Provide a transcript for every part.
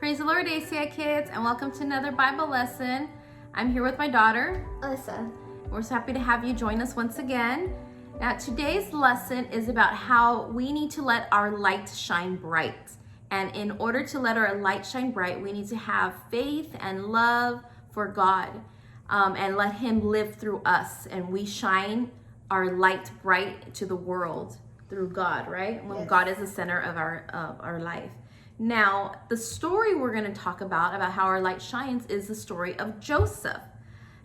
Praise the Lord, ACI kids, and welcome to another Bible lesson. I'm here with my daughter, Alyssa. We're so happy to have you join us once again. Now, today's lesson is about how we need to let our light shine bright. And in order to let our light shine bright, we need to have faith and love for God and let Him live through us. And we shine our light bright to the world through God, right? When Yes. God is the center of our life. Now, the story we're going to talk about how our light shines is the story of Joseph.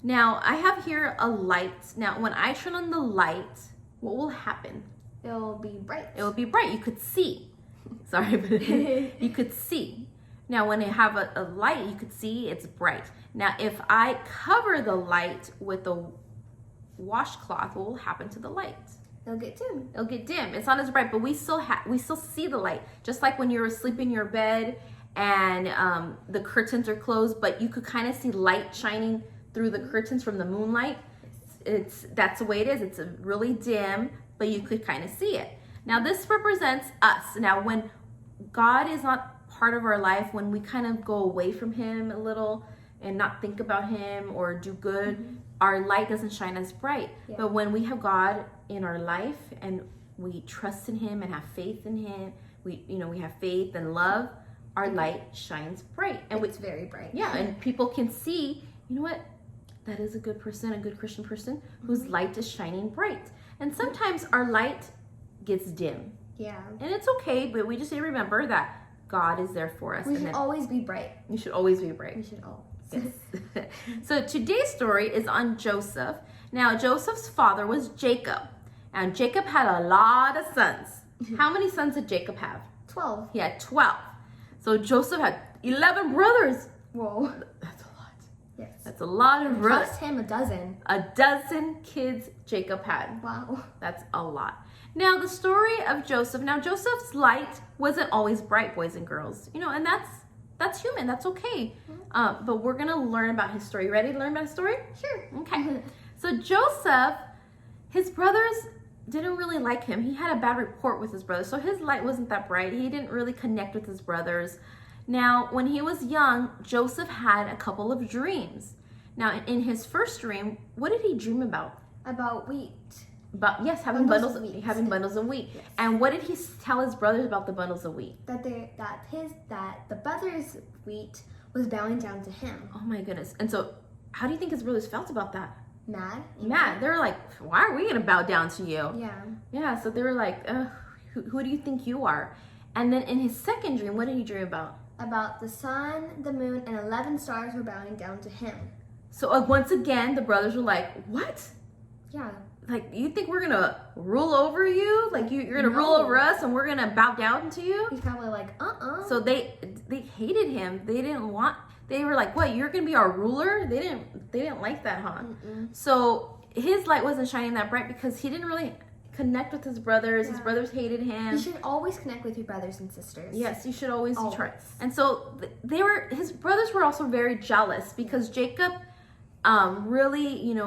Now, I have here a light. Now, when I turn on the light, what will happen? It'll be bright. It will be bright. You could see. Sorry, but you could see. Now, when you have a light, you could see it's bright. Now, if I cover the light with a washcloth, what will happen to the light? It'll get dim. It'll get dim. It's not as bright, but we still see the light. Just like when you're asleep in your bed and the curtains are closed, but you could kind of see light shining through the curtains from the moonlight. That's the way it is. It's really dim, but you could kind of see it. Now this represents us. Now when God is not part of our life, when we kind of go away from Him a little and not think about Him or do good, our light doesn't shine as bright. Yeah. But when we have God in our life and we trust in Him and have faith in Him, we have faith and love, our light shines bright. And It's very bright. yeah, and people can see, you know what? That is a good person, a good Christian person whose light is shining bright. And sometimes our light gets dim. Yeah. And it's okay, but we just need to remember that God is there for us. We and should that always be bright. you should always be bright. We should all. Yes. So today's story is on Joseph. Now, Joseph's father was Jacob. And Jacob had a lot of sons. How many sons did Jacob have? 12. He had 12. So Joseph had 11 brothers. Whoa. That's a lot. Yes. That's a lot of brothers. Plus him a dozen. A dozen kids Jacob had. Wow. That's a lot. Now, the story of Joseph. Now, Joseph's light wasn't always bright, boys and girls. And that's human. That's okay. But we're going to learn about his story. You ready to learn about his story? Sure. Okay. So Joseph, his brothers didn't really like him. He had a bad report with his brothers. So his light wasn't that bright. He didn't really connect with his brothers. Now, when he was young, Joseph had a couple of dreams. Now, in his first dream, what did he dream about? About wheat. About, yes, having Bundles bundles of wheat. having bundles of wheat. Yes. And what did he tell his brothers about the bundles of wheat? That the brothers' wheat was bowing down to him. Oh my goodness. And so how do you think his brothers felt about that? Mad. Mad. They were like, why are we going to bow down to you? Yeah. Yeah, so they were like, who do you think you are? And then in his second dream, what did he dream about? About the sun, the moon, and 11 stars were bowing down to him. So once again, the brothers were like, what? Yeah. Like, you think we're going to rule over you? Like, you're going to No. rule over us and we're going to bow down to you? He's probably like, So they hated him. They were like, what, you're going to be our ruler? They didn't like that, huh? Mm-mm. So his light wasn't shining that bright because he didn't really connect with his brothers. His Yeah. brothers hated him. You should always connect with your brothers and sisters. Yes, you should always Always. try. And so his brothers were also very jealous because Jacob really,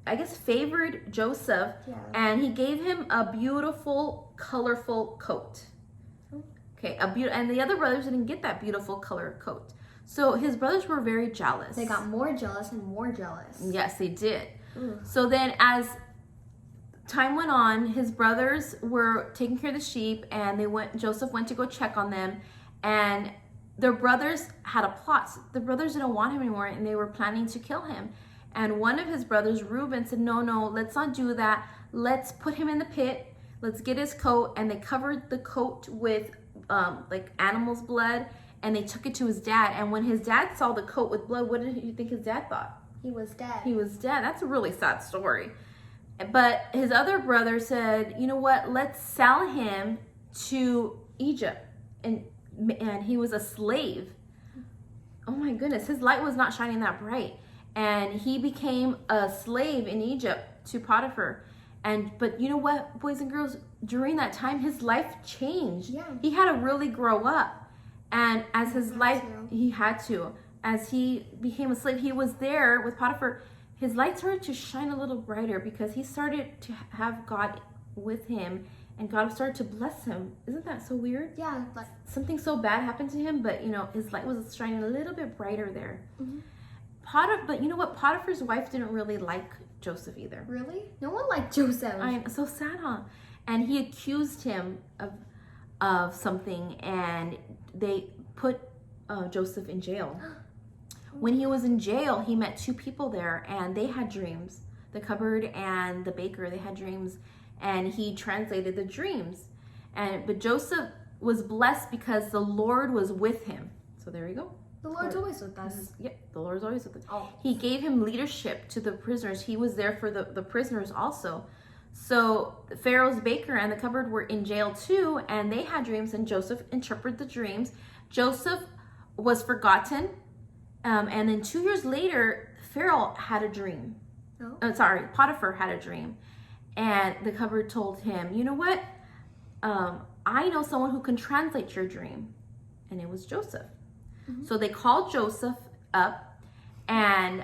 I guess favored Joseph, Yeah. and he gave him a beautiful, colorful coat. Okay, and the other brothers didn't get that beautiful color coat. So his brothers were very jealous. They got more jealous and more jealous. Yes, they did. Ooh. So then as time went on, his brothers were taking care of the sheep, and Joseph went to go check on them, and their brothers had a plot. The brothers didn't want him anymore, and they were planning to kill him. And one of his brothers, Reuben, said, no, let's not do that. Let's put him in the pit. Let's get his coat. And they covered the coat with like animal's blood, and they took it to his dad. And when his dad saw the coat with blood, what did you think his dad thought? He was dead. He was dead. That's a really sad story. But his other brother said, you know what? Let's sell him to Egypt. And he was a slave. Oh my goodness. His light was not shining that bright. And he became a slave in Egypt to Potiphar. But you know what, boys and girls? During that time, his life changed. Yeah. He had to really grow up. And as his life, He had to. As he became a slave, he was there with Potiphar. His light started to shine a little brighter because he started to have God with him and God started to bless him. Isn't that so weird? Yeah, like Something so bad happened to him, but his light was shining a little bit brighter there. But you know what? Potiphar's wife didn't really like Joseph either. really? No one liked Joseph. I'm so sad, huh? And he accused him of something, and they put Joseph in jail. When he was in jail, he met two people there, and they had dreams. The cupboard and the baker, they had dreams, and he translated the dreams. But Joseph was blessed because the Lord was with him. So there you go. The Lord's always with us. Yep, the Lord's always with us. Oh. He gave him leadership to the prisoners. He was there for the prisoners also. So Pharaoh's baker and the cupboard were in jail too, and they had dreams, and Joseph interpreted the dreams. Joseph was forgotten, and then 2 years later, Pharaoh had a dream. Potiphar had a dream, and the cupboard told him, you know what? I know someone who can translate your dream, and it was Joseph. So they called Joseph up, and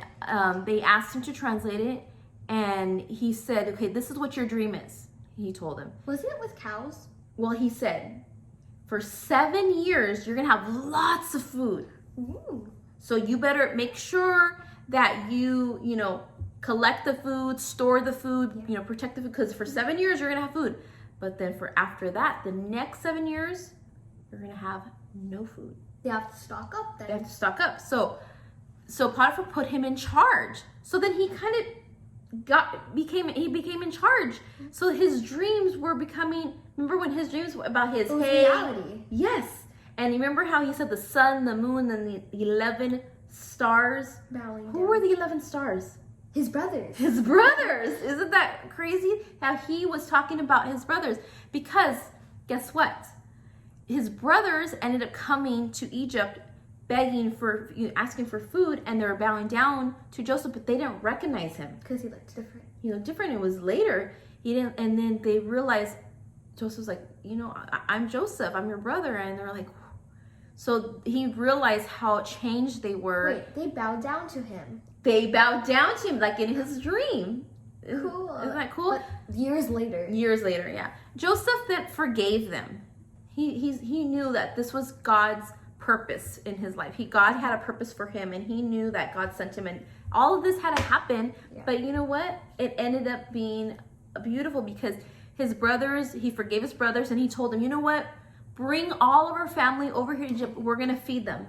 they asked him to translate it, and he said, okay, this is what your dream is. He told him. Wasn't it with cows? Well, he said, for 7 years, you're going to have lots of food. Ooh. So you better make sure that you collect the food, store the food, protect the food, because for 7 years, you're going to have food. But then after that, the next 7 years, you're going to have no food. They have to stock up then. They have to stock up. So Potiphar put him in charge. So then he kind of became in charge. So his dreams were becoming. Remember when his dreams were about his reality? Yes. And you remember how he said the sun, the moon, and the 11 stars. Bowing Who down. were the 11 stars? His brothers. His brothers. Isn't that crazy? How he was talking about his brothers? Because guess what? His brothers ended up coming to Egypt, asking for food, and they were bowing down to Joseph, but they didn't recognize him. Because he looked different. He looked different. It was later. He didn't, and then they realized Joseph was like, I'm Joseph. I'm your brother, and they're like, so he realized how changed they were. Wait, they bowed down to him. They bowed down to him, like in his dream. Cool. Isn't that cool? But years later. Years later, yeah. Joseph then forgave them. He knew that this was God's purpose in his life. God had a purpose for him, and he knew that God sent him, and all of this had to happen. Yeah. But you know what? It ended up being beautiful because he forgave his brothers, and he told them, you know what? Bring all of our family over here to Egypt. We're going to feed them.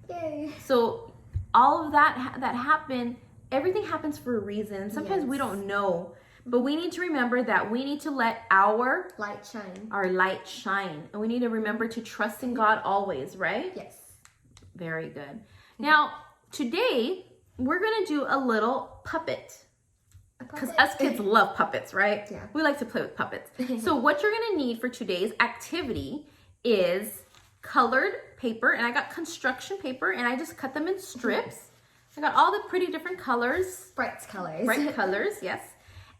Yay. So all of that happened, everything happens for a reason. Sometimes we Yes. don't know. But we need to remember that we need to let our Light shine. light shine. And we need to remember to trust in God always, right? Yes. Very good. Now, today, we're going to do a little puppet. Because us kids love puppets, right? Yeah. We like to play with puppets. So what you're going to need for today's activity is colored paper. And I got construction paper, and I just cut them in strips. I got all the pretty different colors. Bright colors. Bright colors, yes.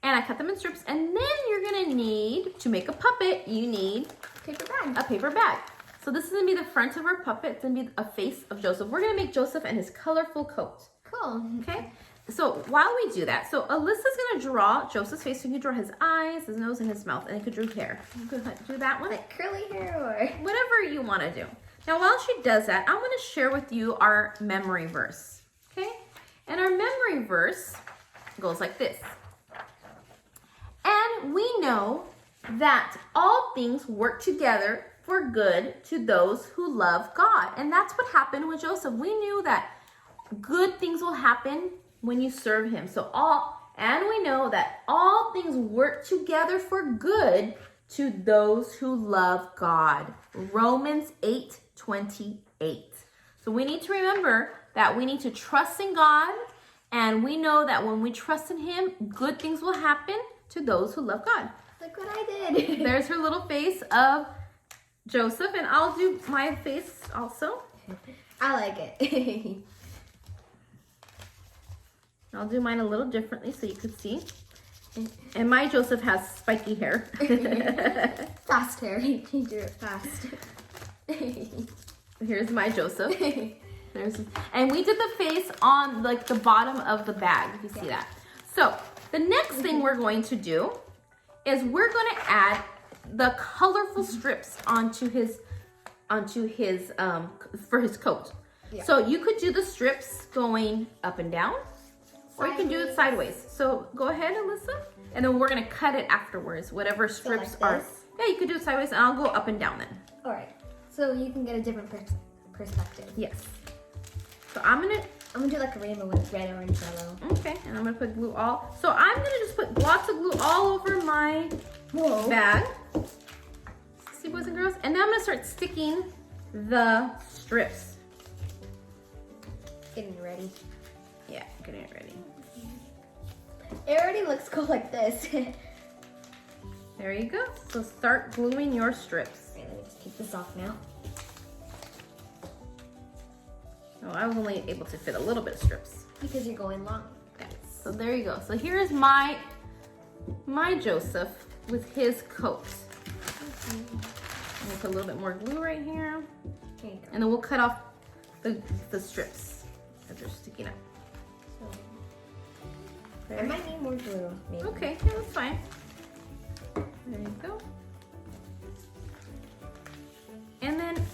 And I cut them in strips. And then you're going to need, to make a puppet, you need Paper bag. a paper bag. So this is going to be the front of our puppet. It's going to be a face of Joseph. We're going to make Joseph and his colorful coat. Cool. Okay? So while we do that, so Alyssa's going to draw Joseph's face. So you can draw his eyes, his nose, and his mouth. And you could draw hair. You could do that one. Like curly hair or... Whatever you want to do. Now while she does that, I'm going to share with you our memory verse. Okay? And our memory verse goes like this. And we know that all things work together for good to those who love God. And that's what happened with Joseph. We knew that good things will happen when you serve him. And we know that all things work together for good to those who love God. Romans 8:28. So we need to remember that we need to trust in God, and we know that when we trust in him, good things will happen to those who love God. Look what I did. There's her little face of Joseph, and I'll do my face also. I like it. I'll do mine a little differently so you can see. And my Joseph has spiky hair. Fast hair. He drew it fast. Here's my Joseph. And we did the face on like the bottom of the bag. You can see that. So the next thing we're going to do is we're going to add the colorful strips onto his for his coat. Yeah. So you could do the strips going up and down, or you can do it sideways. So go ahead, Alyssa, and then we're gonna cut it afterwards. Whatever strips like are. this? Yeah, you could do it sideways, and I'll go up and down then. All right. So you can get a different perspective. Yes. So I'm gonna do like a rainbow with red, orange, yellow. okay, and I'm gonna put glue all. So I'm gonna just put lots of glue all over my bag. See, boys and girls, and now I'm gonna start sticking the strips. Getting it ready. Yeah, getting it ready. It already looks cool like this. There you go. So start gluing your strips. Let me just take this off now. Oh, I was only able to fit a little bit of strips. Because you're going long. Okay, so there you go. So here's my Joseph with his coat. I'm gonna put a little bit more glue right here. There you go. And then we'll cut off the strips that they're sticking up. I might need more glue, maybe. Okay, yeah, that's fine. There you go. And then,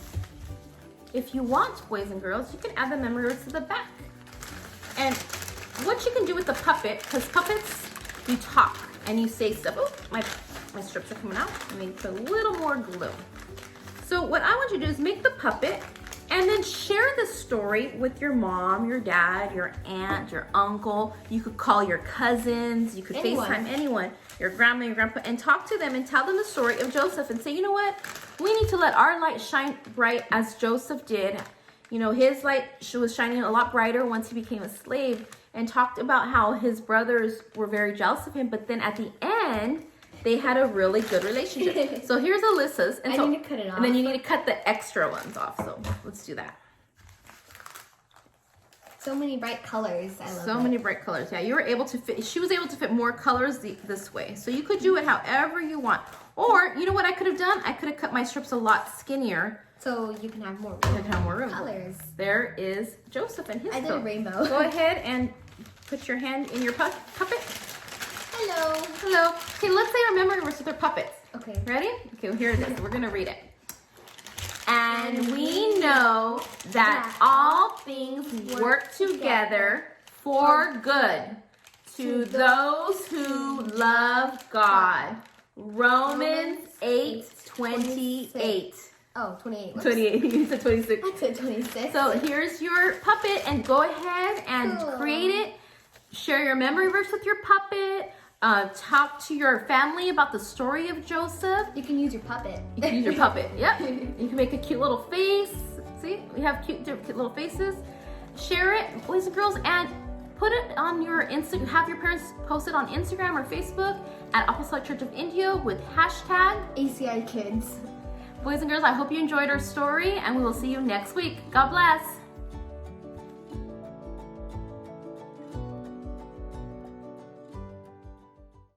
if you want, boys and girls, you can add the memory words to the back. And what you can do with the puppet, because puppets, you talk and you say stuff. Oh, my strips are coming out. Let me put a little more glue. So what I want you to do is make the puppet and then share the story with your mom, your dad, your aunt, your uncle. You could call your cousins. You could FaceTime anyone, your grandma, your grandpa, and talk to them and tell them the story of Joseph and say, you know what? We need to let our light shine bright as Joseph did. You know, his light was shining a lot brighter once he became a slave, and talked about how his brothers were very jealous of him, but then at the end, they had a really good relationship. So here's Alyssa's. And I need to cut it off. And then you need to cut the extra ones off. So let's do that. So many bright colors. I love it. So many bright colors. Yeah, you were able to fit, she was able to fit more colors this way. So you could do it however you want. Or, you know what I could have done? I could have cut my strips a lot skinnier. So you can have more room. You can have more room. Colors. There is Joseph and his I did coat. a rainbow. Go ahead and put your hand in your puppet. Hello. Hello. Okay, let's say our memory words with our puppets. Okay. Ready? Okay, well, here it is. We're going to read it. And we know that all things work together for good to those who love God. Romans 8:28. Oh, 28. 28. You said 26. I said 26. So here's your puppet, and go ahead and create it. Share your memory verse with your puppet. Talk to your family about the story of Joseph. You can use your puppet. You can use your puppet. Yep. You can make a cute little face. See, we have cute little faces. Share it, boys and girls, and put it on your Instagram. Have your parents post it on Instagram or Facebook at Apostolic Church of India with hashtag ACI Kids. Boys and girls, I hope you enjoyed our story, and we will see you next week. God bless.